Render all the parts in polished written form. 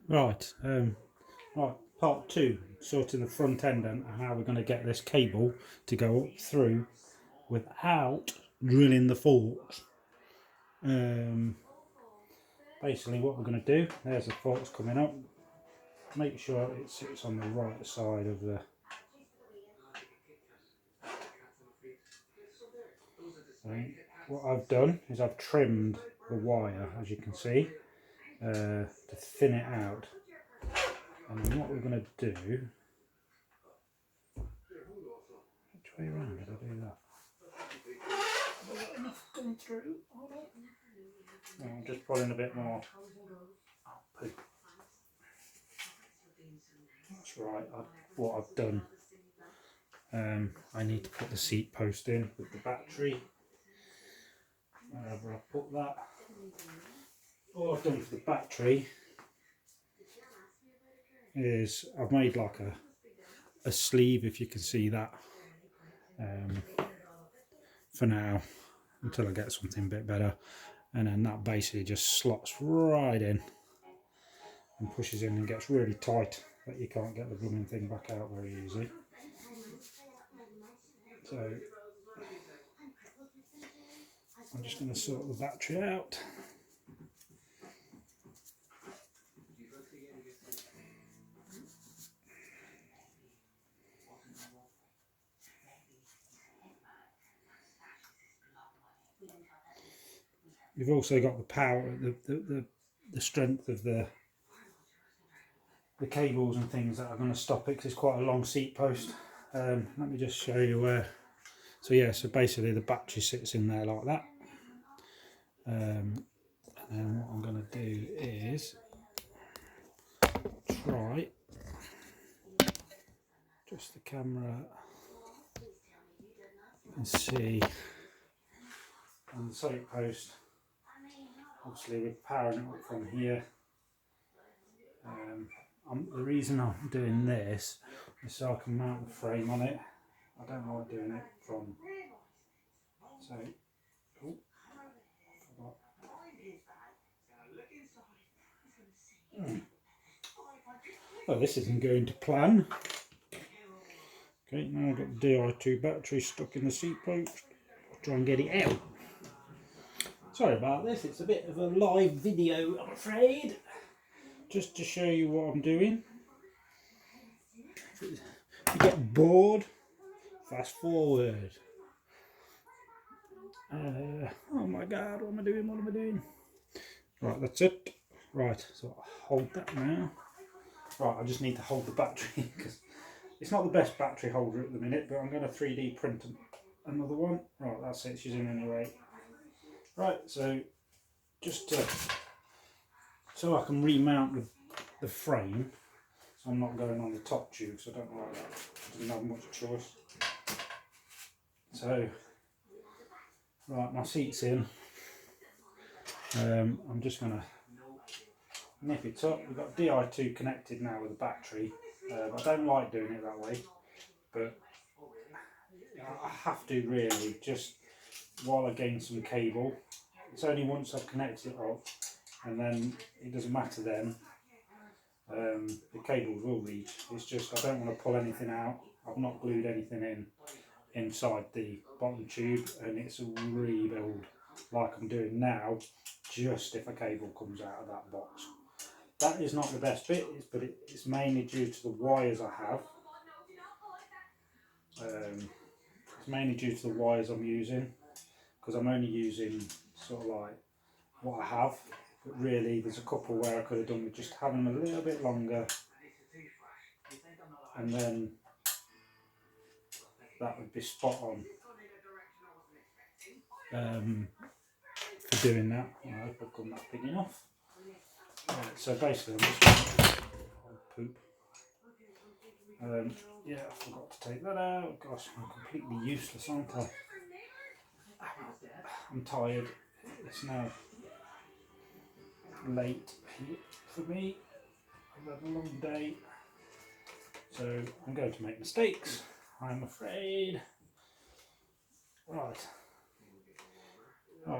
Right, right, part two, sorting the front end and how we're going to get this cable to go up through without drilling the forks. Basically what we're going to do, there's the forks coming up, make sure it sits on the right side of the... what I've done is I've trimmed the wire, as you can see, to thin it out. And then what we're going to do... Which way around did I do that? Have I got enough going through? Hold on. No, I'm just pulling a bit more. Oh, poop. That's right, what I've done. I need to put the seat post in with the battery. Wherever I put that. All I've done for the battery is I've made like a sleeve, if you can see that, for now, until I get something a bit better. And then that basically just slots right in and pushes in and gets really tight that you can't get the blooming thing back out very easily. So I'm just going to sort the battery out. You've also got the power, the strength of the cables and things that are going to stop it, because it's quite a long seat post. Let me just show you where. So yeah, so basically the battery sits in there like that. And then what I'm going to do is try just the camera and see on the soap post. Obviously we're powering it up from here. The reason I'm doing this is so I can mount the frame on it. I don't like doing it from, so, oh, this isn't going to plan. Okay, now I've got the Di2 battery stuck in the seat post. I'll try and get it out. Sorry about this, it's a bit of a live video, I'm afraid. Just to show you what I'm doing. If you get bored, fast forward. Oh my god, what am I doing? What am I doing? Right, that's it. Right, so I'll hold that now. Right, I just need to hold the battery because it's not the best battery holder at the minute, but I'm going to 3D print another one. Right, that's it, she's in anyway. Right, so just so I can remount the frame, so I'm not going on the top tube, so I don't like that. I didn't have much choice. So, right, my seat's in. I'm just going to nip it up. We've got Di2 connected now with the battery. I don't like doing it that way, but I have to really, just while I gain some cable. It's only once I've connected it up, and then it doesn't matter then. The cables will reach. It's just I don't want to pull anything out. I've not glued anything inside the bottom tube, and it's a rebuild like I'm doing now, just if a cable comes out of that box. That is not the best bit, but it's mainly due to the wires I have. It's mainly due to the wires I'm using, because I'm only using sort of like what I have, but really there's a couple where I could have done with just having them a little bit longer, and then that would be spot on for doing that. I hope I've done that big enough. Right, so basically I'm just going to poop. Yeah, I forgot to take that out. Gosh, I'm completely useless, aren't I? I'm tired. It's now late for me. I've had a long day, so I'm going to make mistakes, I'm afraid. Right,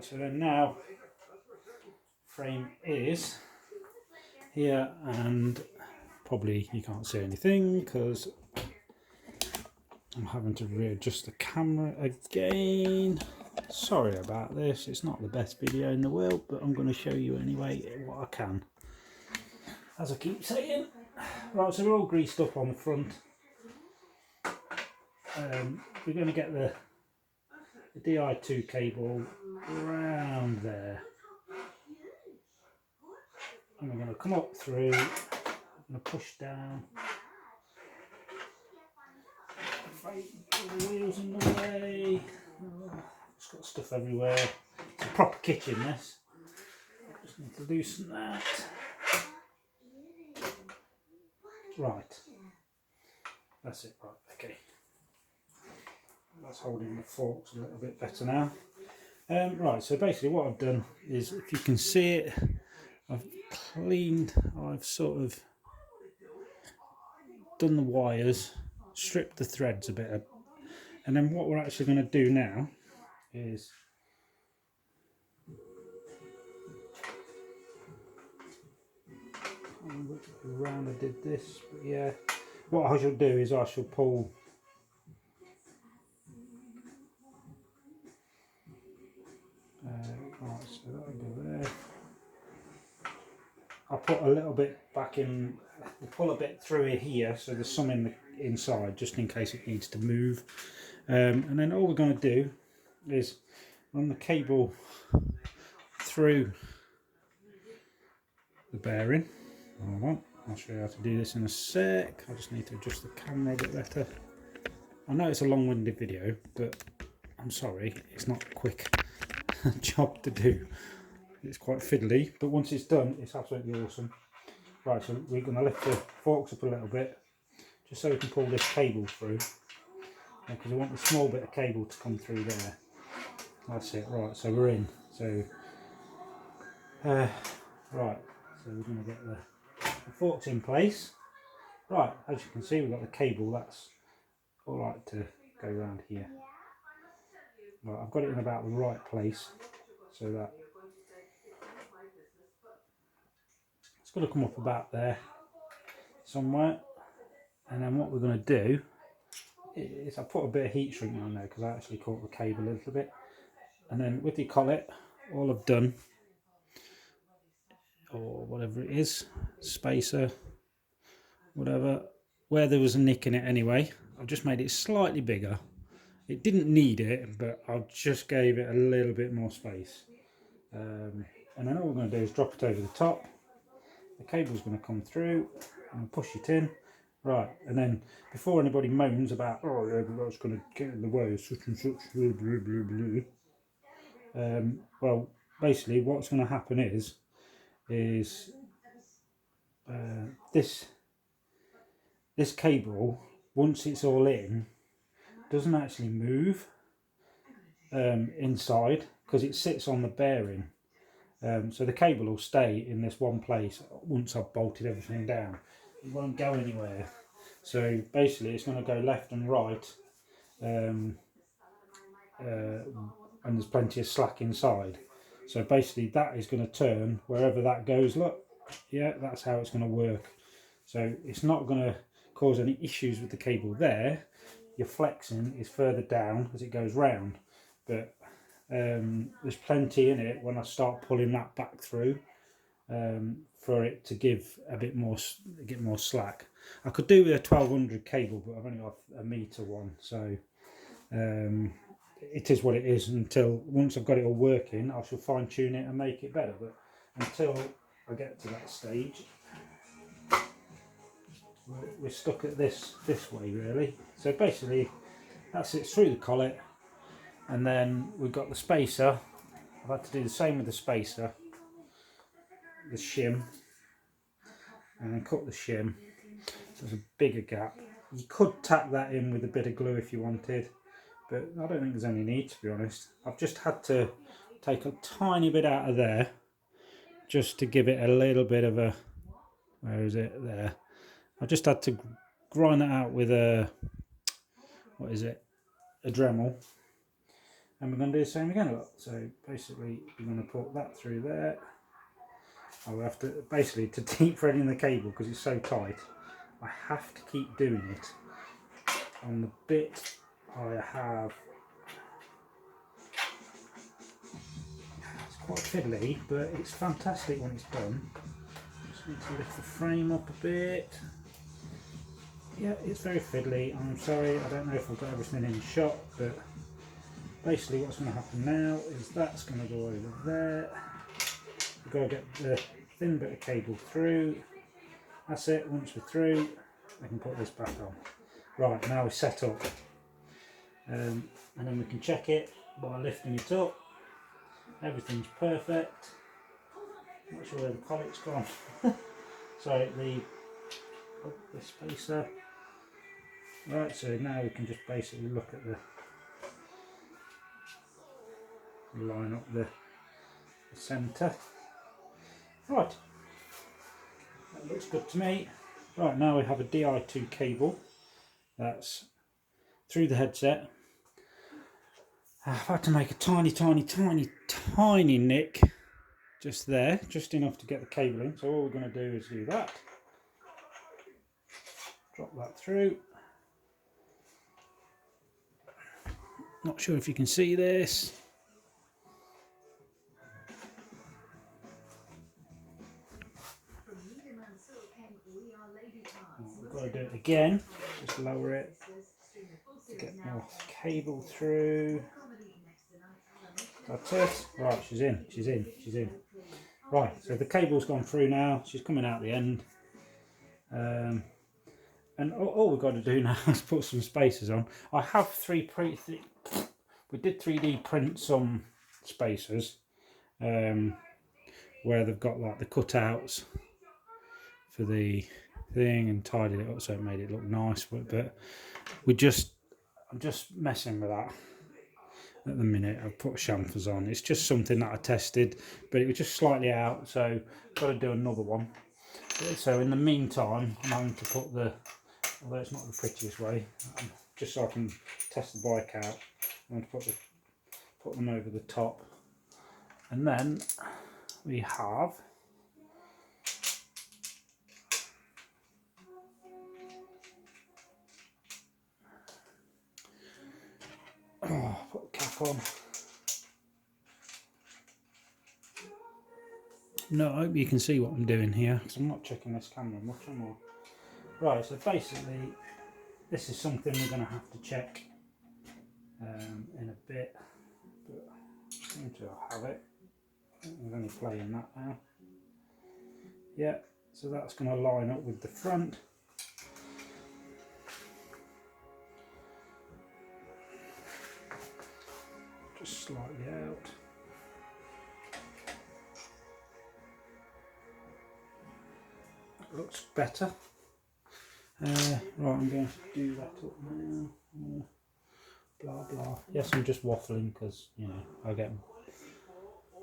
so then now frame is here, and probably you can't see anything because I'm having to readjust the camera again. Sorry about this, it's not the best video in the world, but I'm going to show you anyway what I can. As I keep saying, right, so we're all greased up on the front. We're going to get the Di2 cable around there, and we're going to come up through, I'm going to push down, the wheels in the way, it's got stuff everywhere, it's a proper kitchen this, just need to loosen that, right, that's it, right, okay, that's holding the forks a little bit better now. Right, so basically what I've done is, if you can see it, I've sort of done the wires, stripped the threads a bit, and then what we're actually going to do now is around I did this, but yeah, what I shall do is I shall pull right, so that'll go there. I'll put a little bit back in, pull a bit through here so there's some in the inside just in case it needs to move, and then all we're going to do is run the cable through the bearing. I'll show you how to do this in a sec. I just need to adjust the camera a bit better. I know it's a long-winded video, but I'm sorry, it's not a quick job to do. It's quite fiddly, but once it's done, it's absolutely awesome. Right, so we're going to lift the forks up a little bit, just so we can pull this cable through, because we want the small bit of cable to come through there. That's it, right, so we're in. So, right, so we're going to get the forks in place. Right, as you can see, we've got the cable, that's all right to go around here. Right, I've got it in about the right place, so that it's got to come up about there somewhere. And then what we're going to do is I put a bit of heat shrink on there because I actually caught the cable a little bit. And then with the collet, all I've done, or whatever it is, spacer, whatever, where there was a nick in it anyway, I've just made it slightly bigger. It didn't need it, but I just gave it a little bit more space. And then all we're going to do is drop it over the top. The cable's going to come through and push it in. Right, and then before anybody moans about, oh yeah, but that's going to get in the way of such and such, blah, blah, blah, blah. Well, basically what's going to happen is this cable, once it's all in, doesn't actually move inside because it sits on the bearing. So the cable will stay in this one place once I've bolted everything down. It won't go anywhere. So basically it's going to go left and right, and there's plenty of slack inside. So basically that is going to turn wherever that goes. Look, yeah, that's how it's going to work. So it's not going to cause any issues with the cable there. Your flexing is further down as it goes round, but there's plenty in it when I start pulling that back through, for it to give a bit more, get more slack. I could do with a 1200 cable, but I've only got a metre one, so it is what it is. Until once I've got it all working, I shall fine tune it and make it better. But until I get to that stage, we're stuck at this way really. So basically that's it, through the collet, and then we've got the spacer. I've had to do the same with the spacer, the shim, and then cut the shim so there's a bigger gap. You could tack that in with a bit of glue if you wanted, but I don't think there's any need, to be honest. I've just had to take a tiny bit out of there just to give it a little bit of a, where is it, there. I just had to grind that out with a, what is it, a Dremel, and we're going to do the same again. Look. So basically we're going to put that through there, I will have to, basically, to keep threading the cable because it's so tight, I have to keep doing it. On the bit I have, it's quite fiddly, but it's fantastic when it's done. Just need to lift the frame up a bit. Yeah, it's very fiddly. I'm sorry, I don't know if I've got everything in shot, but basically what's going to happen now is that's going to go over there. We've got to get the thin bit of cable through. That's it. Once we're through, I can put this back on. Right, now we're set up. And then we can check it by lifting it up. Everything's perfect. Not sure where the collet's gone. Sorry, the spacer. Right, so now we can just basically look at the line up the centre. Right, that looks good to me. Right, now we have a Di2 cable that's through the headset. I've had to make a tiny nick just there, just enough to get the cable in. So all we're going to do is do that. Drop that through. Not sure if you can see this. We've got to do it again. Just lower it. Get more cable through. That's it. Right, she's in. Right, so the cable's gone through now. She's coming out the end. And all we've got to do now is put some spacers on. I have we did 3D print some spacers where they've got like the cutouts for the thing and tidied it up so it made it look nice. But I'm just messing with that at the minute. I've put chamfers on. It's just something that I tested, but it was just slightly out, so I've got to do another one. So in the meantime, I'm having to put although it's not the prettiest way, just so I can test the bike out, I'm going to put them over the top. And then we have put the cap on. No, I hope you can see what I'm doing here, because I'm not checking this camera much anymore. Right, so basically this is something we're going to have to check in a bit, but I seem to have it. I'm only playing that now. Yeah, so that's going to line up with the front. Just slightly out. Looks better. Right, I'm going to do that up now. Blah blah. Yes, I'm just waffling because, you know, I get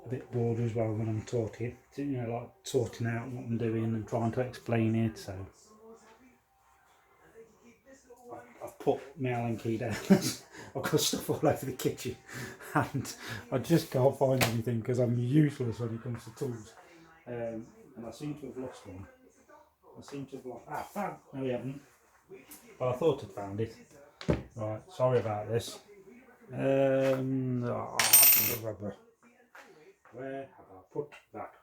a bit bored as well when I'm talking. You know, like sorting out what I'm doing and trying to explain it. So I've put my Allen key down. I've got stuff all over the kitchen, and I just can't find anything because I'm useless when it comes to tools. And I seem to have lost one. Found. No, we haven't. But I thought I'd found it. Right, sorry about this. Where have I put that?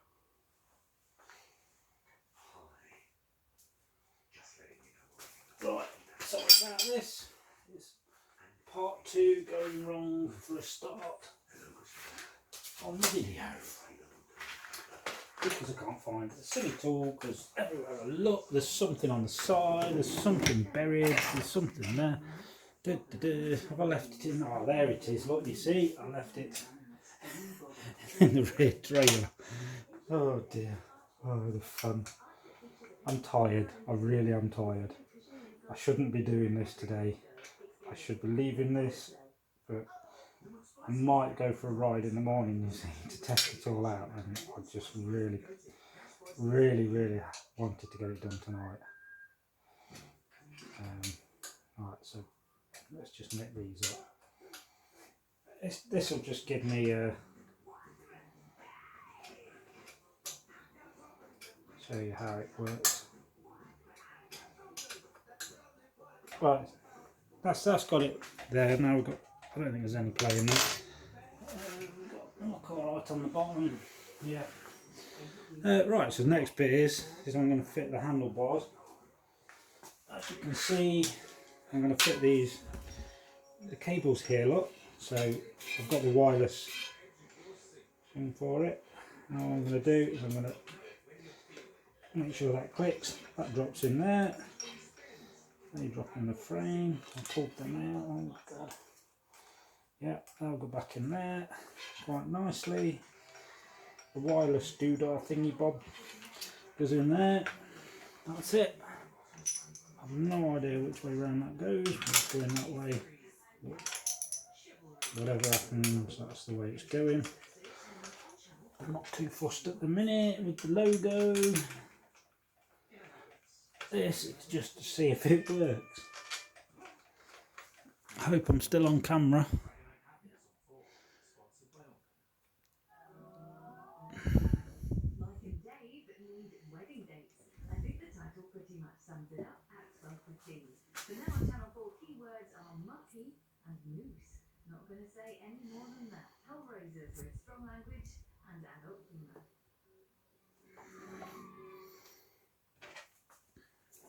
Right, sorry about this. It's part 2 going wrong for a start on the video. Because I can't find a silly tool, because everywhere I look there's something on the side, there's something buried, there's something there. Have I left it in? Oh, there it is. Look, you see, I left it in the rear trailer. Oh dear. Oh, the fun. I'm tired. I really am tired. I shouldn't be doing this today. I should be leaving this, but I might go for a ride in the morning, you see, to test it all out. And I just really wanted to get it done tonight. Right, so let's just knit these up. This will just give me a show you how it works. Right, that's got it there. Now we've got, I don't think there's any play in that. Look alright on the bottom, yeah. Right, so the next bit is I'm going to fit the handlebars. As you can see, I'm going to fit the cables here, look. So I've got the wireless thing for it. Now what I'm going to do is I'm going to make sure that clicks, that drops in there. They drop in the frame. I pulled them out. Oh god. Yeah, they'll go back in there quite nicely. The wireless doodah thingy bob goes in there. That's it. I have no idea which way around that goes. It's going that way. Whatever happens, that's the way it's going. I'm not too fussed at the minute with the logo. This is just to see if it works. I hope I'm still on camera. Wedding dates. I think the title pretty much sums it up at them.Pt. So now on Channel 4, keywords are mucky and loose. Not going to say any more than that. Hellraiser for its strong language and adult humour.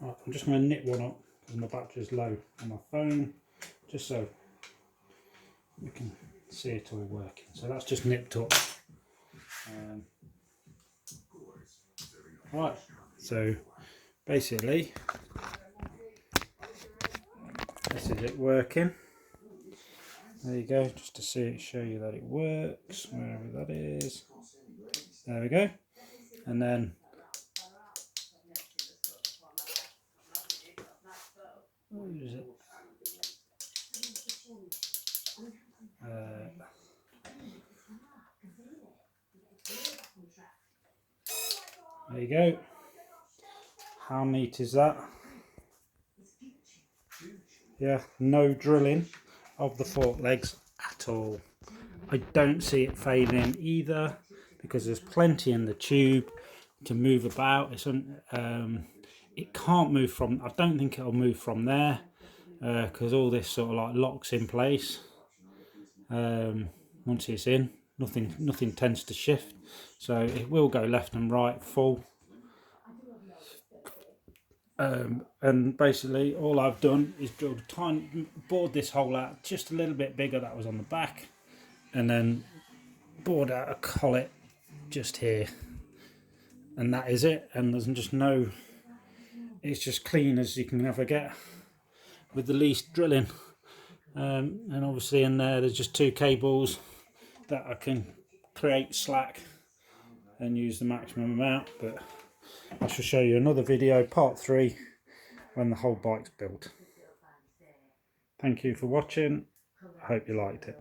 Right, I'm just going to knit one up because my battery's low on my phone, just so we can see it all working. So that's just nipped up. Right, so basically this is it working. There you go, just to see it, show you that it works, wherever that is. There we go. And then where is it? There you go. How neat is that? Yeah, no drilling of the fork legs at all. I don't see it failing either because there's plenty in the tube to move about. It can't move from, I don't think it'll move from there because all this sort of like locks in place. Once it's in, nothing tends to shift, so it will go left and right full. And basically all I've done is drilled a tiny, bored this hole out just a little bit bigger that was on the back, and then bored out a collet just here, and that is it. And there's just no, it's just clean as you can ever get with the least drilling. And obviously in there's just two cables that I can create slack and use the maximum amount, but I shall show you another video, part 3, when the whole bike's built. Thank you for watching. I hope you liked it.